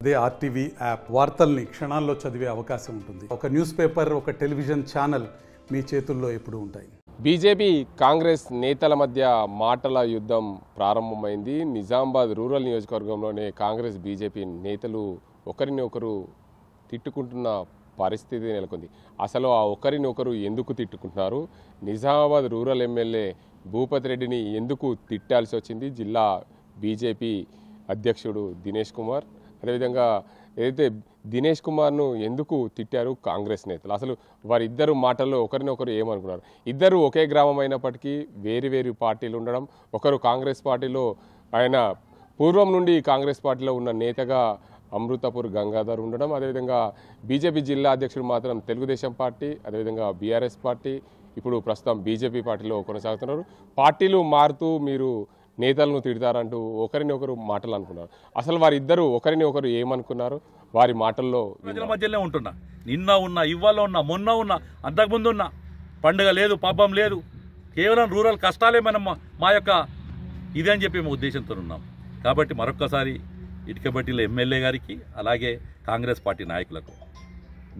అదే RTV app వార్తల్ని క్షణాల్లో చదివే అవకాశం ఉంటుంది. ఒక న్యూస్ పేపర్, ఒక టెలివిజన్ ఛానల్ మీ చేతుల్లో ఎప్పుడూ ఉంటాయి. బీజేపీ కాంగ్రెస్ నేతల మధ్య మాటల యుద్ధం ప్రారంభమైంది. నిజామాబాద్ రూరల్ నియోజకవర్గంలోనే కాంగ్రెస్ బీజేపీ నేతలు ఒకరిని ఒకరు తిట్టుకుంటున్న పరిస్థితి నెలకొంది. అసలు ఆ ఒకరిని ఒకరు ఎందుకు తిట్టుకుంటున్నారు? నిజామాబాద్ రూరల్ ఎమ్మెల్యే భూపతి రెడ్డిని ఎందుకు తిట్టాల్సి వచ్చింది? జిల్లా బీజేపీ అధ్యక్షుడు దినేష్ కుమార్, అదేవిధంగా ఏదైతే దినేష్ కుమార్ను ఎందుకు తిట్టారు కాంగ్రెస్ నేతలు? అసలు వారిద్దరు మాటల్లో ఒకరినొకరు ఏమనుకున్నారు? ఇద్దరు ఒకే గ్రామం అయినప్పటికీ వేరు వేరు పార్టీలు ఉండడం, ఒకరు కాంగ్రెస్ పార్టీలో, ఆయన పూర్వం నుండి కాంగ్రెస్ పార్టీలో ఉన్న నేతగా అమృతపూర్ గంగాధర్ ఉండడం, అదేవిధంగా బీజేపీ జిల్లా అధ్యక్షుడు మాత్రం తెలుగుదేశం పార్టీ, అదేవిధంగా బీఆర్ఎస్ పార్టీ, ఇప్పుడు ప్రస్తుతం బీజేపీ పార్టీలో కొనసాగుతున్నారు. పార్టీలు మారుతూ మీరు నేతలను తిడతారంటూ ఒకరిని ఒకరు మాటలు అనుకున్నారు. అసలు వారిద్దరూ ఒకరిని ఒకరు ఏమనుకున్నారు? వారి మాటల్లో ప్రజల మధ్యలోనే ఉంటున్నా. నిన్న ఉన్నా, ఇవాళ ఉన్నా, మొన్న ఉన్నా, అంతకుముందు ఉన్నా. పండుగ లేదు, పాపం లేదు, కేవలం రూరల్ కష్టాలే మనం మా యొక్క ఇదని చెప్పి మేము ఉద్దేశంతో ఉన్నాం. కాబట్టి మరొక్కసారి ఇటుకబట్టిల ఎమ్మెల్యే గారికి, అలాగే కాంగ్రెస్ పార్టీ నాయకులకు,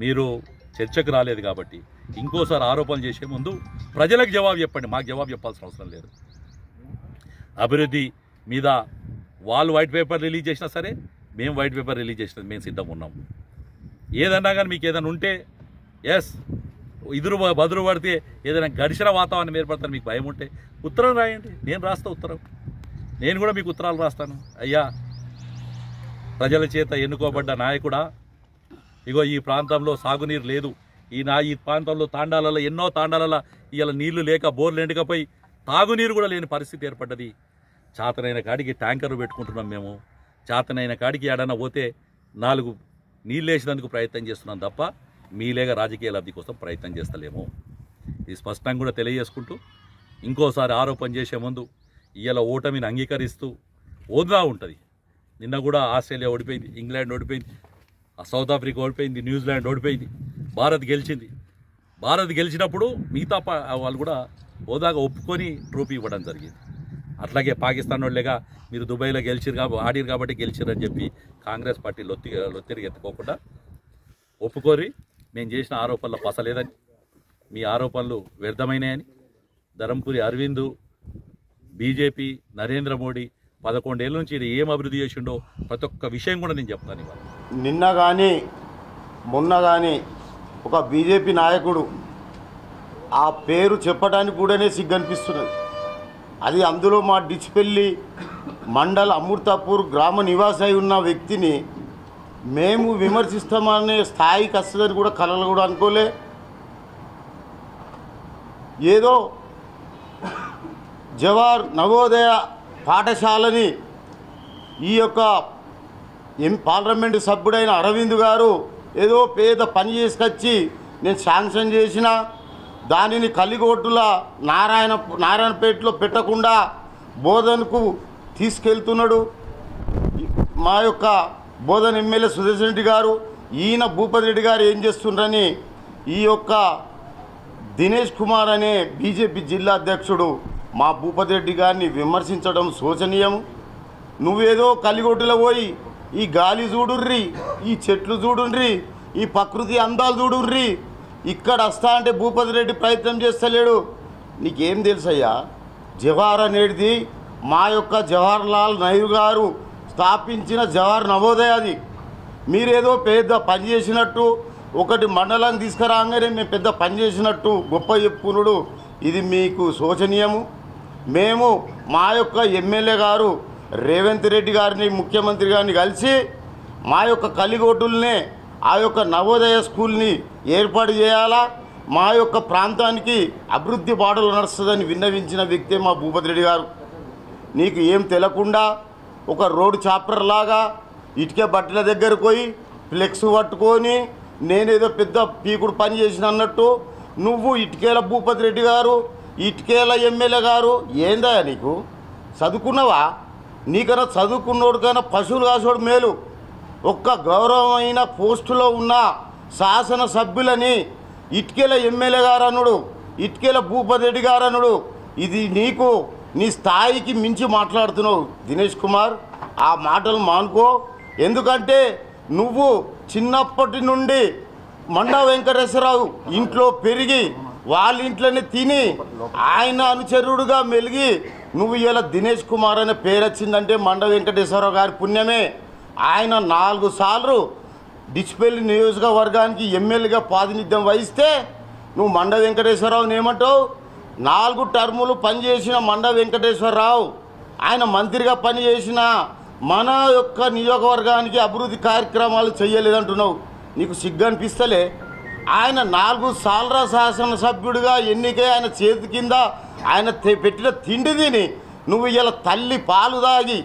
మీరు చర్చకు రాలేదు కాబట్టి ఇంకోసారి ఆరోపణలు చేసే ముందు ప్రజలకు జవాబు చెప్పండి. మాకు జవాబు చెప్పాల్సిన అవసరం లేదు. అభివృద్ధి మీద వాళ్ళు వైట్ పేపర్ రిలీజ్ చేసినా సరే, మేము వైట్ పేపర్ రిలీజ్ చేసినా మేము సిద్ధంగా ఉన్నాం. ఏదన్నా కానీ మీకు ఏదైనా ఉంటే ఎస్ ఇదురు బదురు పడితే ఏదైనా ఘర్షణ వాతావరణం ఏర్పడతాను మీకు భయం ఉంటే ఉత్తరం రాయండి, నేను రాస్తా ఉత్తరం. నేను కూడా మీకు ఉత్తరాలు రాస్తాను. అయ్యా, ప్రజల చేత ఎన్నుకోబడ్డ నాయకుడా, ఇగో ఈ ప్రాంతంలో సాగునీరు లేదు, ఈ ప్రాంతంలో తాండాలలో, ఎన్నో తాండాలలో ఇవాళ నీళ్లు లేక బోర్లు ఎండకపోయి తాగునీరు కూడా లేని పరిస్థితి ఏర్పడ్డది. చేతనైన కాడికి ట్యాంకర్లు పెట్టుకుంటున్నాం మేము. చేతనైన కాడికి ఏడన్నా పోతే 4 నీళ్ళు వేసేందుకు ప్రయత్నం చేస్తున్నాం తప్ప మీలేగా రాజకీయ లబ్ధి కోసం ప్రయత్నం చేస్తలేము. ఇది స్పష్టంగా కూడా తెలియజేసుకుంటూ, ఇంకోసారి ఆరోపణ చేసే ముందు ఇవాళ ఓటమిని అంగీకరిస్తూ ఓదా ఉంటుంది. నిన్న కూడా ఆస్ట్రేలియా ఓడిపోయింది, ఇంగ్లాండ్ ఓడిపోయింది, సౌత్ ఆఫ్రికా ఓడిపోయింది, న్యూజిలాండ్ ఓడిపోయింది, భారత్ గెలిచింది. భారత్ గెలిచినప్పుడు మిగతా వాళ్ళు కూడా హోదాగా ఒప్పుకొని ట్రోఫీ ఇవ్వడం జరిగింది. అట్లాగే పాకిస్తాన్ వాళ్ళేగా మీరు దుబాయ్లో ఆడిరు కాబట్టి గెలిచిరని చెప్పి కాంగ్రెస్ పార్టీ లొత్తిరిగి ఎత్తుకోకుండా ఒప్పుకోరి మేము చేసిన ఆరోపణలు పసలేదని, మీ ఆరోపణలు వ్యర్థమైనాయని, ధరంపురి అరవింద్, బీజేపీ, నరేంద్ర మోడీ 11 ఏళ్ళ నుంచి ఏం అభివృద్ధి చేసిండో ప్రతి ఒక్క విషయం కూడా నేను చెప్తాను. ఇవాళ నిన్న కానీ మొన్న కానీ ఒక బీజేపీ నాయకుడు ఆ పేరు చెప్పడానికి కూడానే సిగ్గనిపిస్తున్నది. అది అందులో మా డిచ్పల్లి మండల్ అమృతాపూర్ గ్రామ నివాసి ఉన్న వ్యక్తిని మేము విమర్శిస్తామనే స్థాయికి వస్తుందని కూడా కలలు కూడా అనుకోలే. ఏదో జవహర్ నవోదయ పాఠశాలని ఈ యొక్క పార్లమెంటు సభ్యుడైన అరవింద్ గారు ఏదో పేద పని చేసుకొచ్చి నేను శాంక్షన్ చేసిన దానిని కలిగోటుల నారాయణపేటలో పెట్టకుండా బోధనకు తీసుకెళ్తున్నాడు. మా యొక్క బోధన ఎమ్మెల్యే సుదర్శన్ రెడ్డి గారు, ఈయన భూపతి రెడ్డి గారు ఏం చేస్తుండ్రని ఈ యొక్క దినేష్ కుమార్ అనే బీజేపీ జిల్లా అధ్యక్షుడు మా భూపతి రెడ్డి గారిని విమర్శించడం శోచనీయం. నువ్వేదో కలిగొట్టులో పోయి ఈ గాలి చూడుర్రి, ఈ చెట్లు చూడుండ్రి, ఈ ప్రకృతి అందాలు చూడుర్రి, ఇక్కడ వస్తా అంటే భూపతి రెడ్డి ప్రయత్నం చేస్తలేడు. నీకేం తెలుసయ్యా? జవహర్ అనేది మా యొక్క జవహర్లాల్ నెహ్రూ గారు స్థాపించిన జవహర్ నవోదయ. అది మీరేదో పెద్ద పని చేసినట్టు, ఒకటి మండలాన్ని తీసుకురాగానే మేము పెద్ద పని చేసినట్టు గొప్ప చెప్పుకున్నాడు. ఇది మీకు శోచనీయము. మేము మా యొక్క ఎమ్మెల్యే గారు రేవంత్ రెడ్డి గారిని, ముఖ్యమంత్రి గారిని కలిసి మా యొక్క కలిగోటుల్నే ఆ యొక్క నవోదయ స్కూల్ని ఏర్పాటు చేయాలా, మా యొక్క ప్రాంతానికి అభివృద్ధి బాటలు నడుస్తుందని విన్నవించిన వ్యక్తే మా భూపతి రెడ్డి గారు. నీకు ఏం తెలియకుండా ఒక రోడ్డు చాప్టర్ లాగా ఇటుక బట్టల దగ్గరకు పోయి ఫ్లెక్స్ పట్టుకొని నేనేదో పెద్ద పీకుడు పని చేసిన అన్నట్టు నువ్వు ఇటుకేల భూపతి రెడ్డి గారు, ఇటుకేల ఎమ్మెల్యే గారు, ఏందా నీకు? చదువుకున్నావా? నీకన్నా చదువుకున్నోడు కన్నా పశువులు కాసోడు మేలు. ఒక్క గౌరవమైన పోస్టులో ఉన్న శాసనసభ్యులని ఇటుకేల ఎమ్మెల్యే గారు అనుడు, ఇటుకేల భూపతి రెడ్డి గారు అనుడు, ఇది నీకు నీ స్థాయికి మించి మాట్లాడుతున్నావు దినేష్ కుమార్. ఆ మాటలు మానుకో. ఎందుకంటే నువ్వు చిన్నప్పటి నుండి మండా వెంకటేశ్వరరావు ఇంట్లో పెరిగి వాళ్ళ ఇంట్లోనే తిని ఆయన అనుచరుడుగా మెలిగి నువ్వు ఇలా దినేష్ కుమార్ అనే పేరు వచ్చిందంటే మండా వెంకటేశ్వరరావు గారి పుణ్యమే. ఆయన 4 సార్లు డిచ్పల్లి నియోజకవర్గానికి ఎమ్మెల్యేగా ప్రాతినిధ్యం వహిస్తే నువ్వు మండా వెంకటేశ్వరరావుని ఏమంటావు? 4 టర్ములు పనిచేసిన మండా వెంకటేశ్వరరావు ఆయన మంత్రిగా పనిచేసిన మన యొక్క నియోజకవర్గానికి అభివృద్ధి కార్యక్రమాలు చేయలేదంటున్నావు. నీకు సిగ్గు అనిపిస్తలే? ఆయన 4 సార్ల శాసనసభ్యుడిగా ఎన్నికై ఆయన చేతి కింద ఆయన పెట్టిన తిండి తిని నువ్వు ఇలా తల్లి పాలు దాగి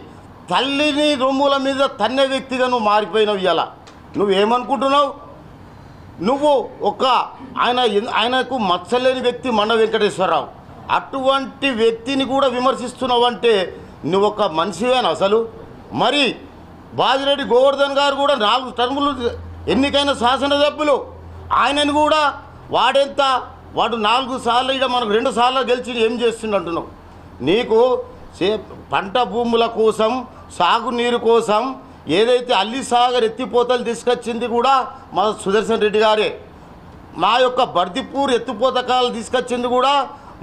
తల్లిని రొమ్ముల మీద తన్నే వ్యక్తిగా నువ్వు మారిపోయినావు. ఇలా నువ్వేమనుకుంటున్నావు? నువ్వు ఆయనకు మచ్చలేని వ్యక్తి మండా వెంకటేశ్వరరావు. అటువంటి వ్యక్తిని కూడా విమర్శిస్తున్నావు అంటే నువ్వు ఒక మనిషివేనా అసలు? మరి బాజిరెడ్డి గోవర్ధన్ గారు కూడా 4 టర్ములు ఎన్నికైన శాసనసభ్యులు. ఆయనను కూడా వాడు 4 సార్లు ఇక మనకు 2 సార్లు గెలిచి ఏం చేస్తుండంటున్నావు? నీకు పంట భూముల కోసం సాగునీరు కోసం ఏదైతే అల్లిసాగర్ ఎత్తిపోతలు తీసుకొచ్చింది కూడా మా సుదర్శన్ రెడ్డి గారే. మా యొక్క బర్దిపూర్ ఎత్తిపోతకాలు తీసుకొచ్చింది కూడా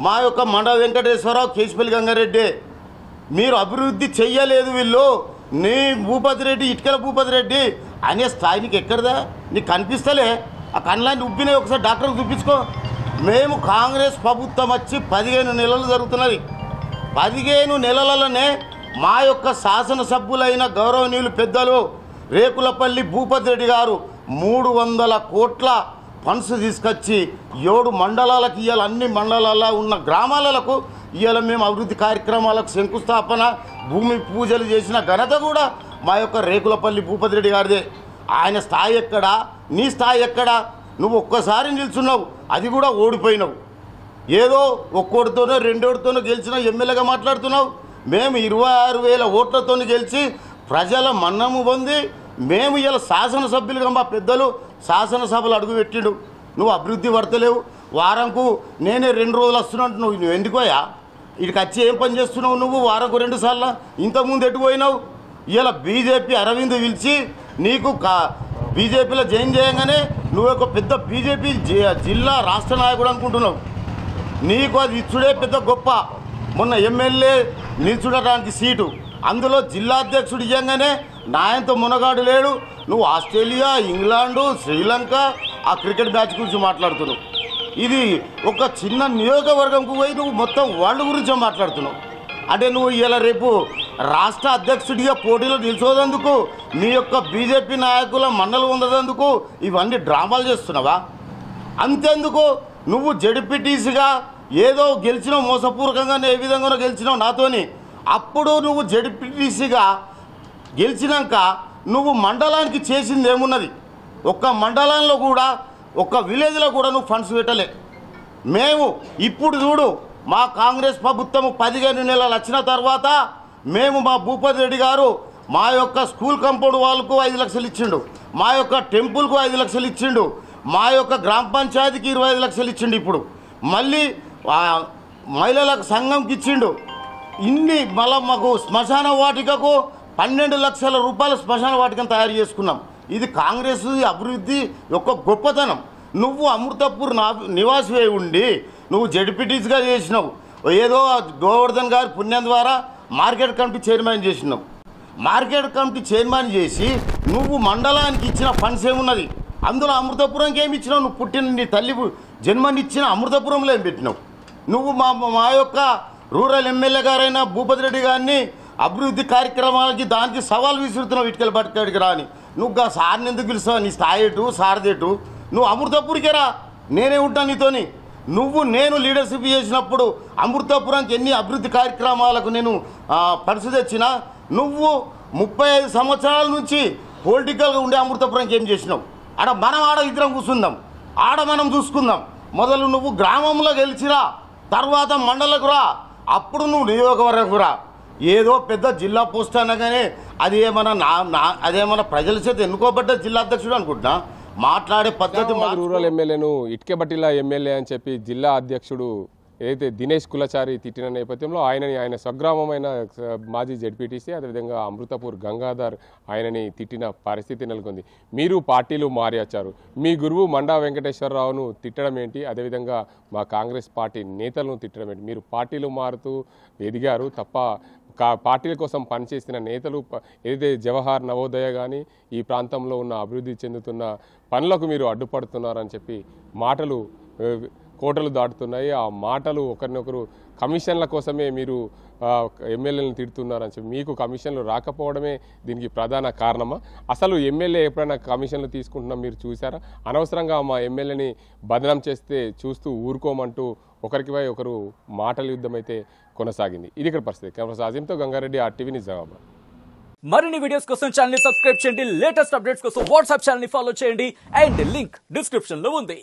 మా యొక్క మండా వెంకటేశ్వరరావు, కేశపల్లి గంగారెడ్డి. మీరు అభివృద్ధి చెయ్యలేదు వీళ్ళు. నీ భూపతి రెడ్డి, ఇటుకల భూపతి రెడ్డి అనే స్థాయికి ఎక్కడదా? నీకు కనిపిస్తలే? ఆ కళ్ళని ఉబ్బినాయి, ఒకసారి డాక్టర్కి చూపించుకో. మేము కాంగ్రెస్ ప్రభుత్వం వచ్చి 15 నెలలు జరుగుతున్నది. 15 నెలలలోనే మా యొక్క శాసనసభ్యులైన గౌరవనీయులు పెద్దలు రేకులపల్లి భూపతి రెడ్డి గారు 300 కోట్ల ఫండ్స్ తీసుకొచ్చి 7 మండలాలకు ఇవాళ అన్ని మండలాల్లో ఉన్న గ్రామాలకు ఇవాళ మేము అభివృద్ధి కార్యక్రమాలకు శంకుస్థాపన, భూమి పూజలు చేసిన ఘనత కూడా మా యొక్క రేకులపల్లి భూపతి రెడ్డి గారిదే. ఆయన స్థాయి ఎక్కడా? నీ స్థాయి ఎక్కడా? నువ్వు ఒక్కసారి నిల్చున్నావు, అది కూడా ఓడిపోయినావు. ఏదో ఒక్కోటితోనో 2 గెలిచిన ఎమ్మెల్యేగా మాట్లాడుతున్నావు. మేము 26,000 ఓట్లతో గెలిచి ప్రజల మన్నము పొంది మేము ఇలా శాసనసభ్యులుగా మా పెద్దలు శాసనసభలు అడుగుపెట్టిండు. నువ్వు అభివృద్ధి పడతలేవు. వారంకు నేనే 2 రోజులు వస్తున్నట్టు నువ్వు ఎందుకోయా? ఇక్కడికి వచ్చి ఏం పని చేస్తున్నావు నువ్వు? వారంకు 2 సార్లు ఇంతకుముందు ఎటు పోయినావు? ఇలా బీజేపీ అరవింద్ పిలిచి నీకు బీజేపీలో జాయిన్ చేయగానే నువ్వు ఒక పెద్ద బీజేపీ జిల్లా రాష్ట్ర నాయకుడు అనుకుంటున్నావు. నీకు అది ఇచ్చుడే పెద్ద గొప్ప. మొన్న ఎమ్మెల్యే నిల్చుండటానికి సీటు, అందులో జిల్లా అధ్యక్షుడు ఇవ్వగానే నాయంతో మునగాడు లేడు. నువ్వు ఆస్ట్రేలియా, ఇంగ్లాండు, శ్రీలంక ఆ క్రికెట్ మ్యాచ్ గురించి మాట్లాడుతున్నావు. ఇది ఒక చిన్న నియోజకవర్గంకు పోయి నువ్వు మొత్తం వరల్డ్ గురించి మాట్లాడుతున్నావు. అంటే నువ్వు ఇలా రేపు రాష్ట్ర అధ్యక్షుడిగా పోటీలో నిల్చోదందుకు, నీ యొక్క బీజేపీ నాయకుల మన్నలు ఉండదందుకు ఇవన్నీ డ్రామాలు చేస్తున్నావా? అంతేందుకు నువ్వు జడ్పీటీసీగా ఏదో గెలిచినావు, మోసపూర్వకంగా ఏ విధంగానో గెలిచినావు నాతోని. అప్పుడు నువ్వు జడ్పీటీసీగా గెలిచినాక నువ్వు మండలానికి చేసింది ఏమున్నది? ఒక్క మండలంలో కూడా, ఒక్క విలేజ్లో కూడా నువ్వు ఫండ్స్ పెట్టలే. మేము ఇప్పుడు చూడు, మా కాంగ్రెస్ ప్రభుత్వం 15 నెలలు వచ్చిన తర్వాత మేము మా భూపతి రెడ్డి గారు మా యొక్క స్కూల్ కాంపౌండ్ వాళ్ళకు 5 లక్షలు ఇచ్చిండు, మా యొక్క టెంపుల్కు 5 లక్షలు ఇచ్చిండు, మా యొక్క గ్రామ పంచాయతీకి 25 లక్షలు ఇచ్చిండు. ఇప్పుడు మళ్ళీ మహిళలకు సంఘంకి ఇచ్చిండు. ఇన్ని మళ్ళీ మాకు శ్మశాన వాటికకు 12 లక్షల రూపాయల శ్మశాన వాటికను తయారు చేసుకున్నాం. ఇది కాంగ్రెస్ అభివృద్ధి యొక్క గొప్పతనం. నువ్వు అమృతపూర్ నివాసివే ఉండి నువ్వు జడ్పీటీసీగా చేసినావు. ఏదో గోవర్ధన్ గారి పుణ్యం ద్వారా మార్కెట్ కమిటీ చైర్మన్ చేసినావు. మార్కెట్ కమిటీ చైర్మన్ చేసి నువ్వు మండలానికి ఇచ్చిన ఫండ్స్ ఏమున్నది? అందులో అమృతపురంకి ఏమి ఇచ్చినావు? నువ్వు పుట్టిన నీ తల్లి జన్మనిచ్చిన అమృతపురంలో ఏం పెట్టినావు? నువ్వు మా యొక్క రూరల్ ఎమ్మెల్యే గారైన భూపతి రెడ్డి గారిని అభివృద్ధి కార్యక్రమాలకి దానికి సవాల్ విసురుతున్నావు. ఇటుకల పట్టుకాడికి రాని నువ్వు సార్ని ఎందుకు పిలుస్తావు? నీ స్థాయి ఎటు, సారదేటు? నువ్వు అమృతపూర్కే రా, నేనే ఉంటాను నీతోని. నేను లీడర్షిప్ చేసినప్పుడు అమృతపురానికి ఎన్ని అభివృద్ధి కార్యక్రమాలకు నేను పరిస్థితి తెచ్చినా, నువ్వు 35 సంవత్సరాల నుంచి పొలిటికల్గా ఉండే అమృతపురానికి ఏం చేసినావు? మనం ఇద్దరం కూర్చుందాం, మనం చూసుకుందాం. మొదలు నువ్వు గ్రామంలో గెలిచిరా, తర్వాత మండలకు రా, అప్పుడు నువ్వు నియోజకవర్గకు రా. ఏదో పెద్ద జిల్లా పోస్ట్ అనగానే అదేమన్నా ప్రజల చేత ఎన్నుకోబడ్డ జిల్లా అధ్యక్షుడు అనుకుంటున్నా. మాట్లాడే పద్ధతి రూరల్ ఎమ్మెల్యేను ఇటుకబట్టిల ఎమ్మెల్యే అని చెప్పి జిల్లా అధ్యక్షుడు ఏదైతే దినేష్ కులచారి తిట్టిన నేపథ్యంలో ఆయన స్వగ్రామమైన మాజీ జెడ్పీటీసీ అదేవిధంగా అమృతపూర్ గంగాధర్ ఆయనని తిట్టిన పరిస్థితి నెలకొంది. మీరు పార్టీలు మారి వచ్చారు, మీ గురువు మండా వెంకటేశ్వరరావును తిట్టడం ఏంటి, అదేవిధంగా మా కాంగ్రెస్ పార్టీ నేతలను తిట్టడం ఏంటి? మీరు పార్టీలు మారుతూ ఎదిగారు తప్ప పార్టీల కోసం పనిచేసిన నేతలు ఏదైతే జవహర్ నవోదయ కానీ ఈ ప్రాంతంలో ఉన్న అభివృద్ధి చెందుతున్న పనులకు మీరు అడ్డుపడుతున్నారని చెప్పి మాటలు కోటలు దాటుతున్నాయి. ఆ మాటలు ఒకరినొకరు కమిషన్ల కోసమే మీరు ఎమ్మెల్యేలను తిడుతున్నారని చెప్పి, మీకు కమిషన్లు రాకపోవడమే దీనికి ప్రధాన కారణమా? అసలు ఎమ్మెల్యే ఎప్పుడైనా కమిషన్లు తీసుకుంటున్నాం మీరు చూసారా? అనవసరంగా మా ఎమ్మెల్యేని బదనాం చేస్తే చూస్తూ ఊరుకోమంటూ ఒకరికిపై ఒకరు మాటల యుద్ధం అయితే కొనసాగింది. ఇది ఇక్కడ పరిస్థితి. కెమెరా అజీంతో గంగారెడ్డి, RTV నిజామాబాద్. మరిన్ని వీడియోస్ కోసం ఛానల్ ని సబ్స్క్రైబ్ చేయండి, లేటెస్ట్ అప్డేట్స్ కోసం వాట్సాప్ ఛానల్ ని ఫాలో చేయండి అండ్ లింక్ డిస్క్రిప్షన్ లో ఉంది.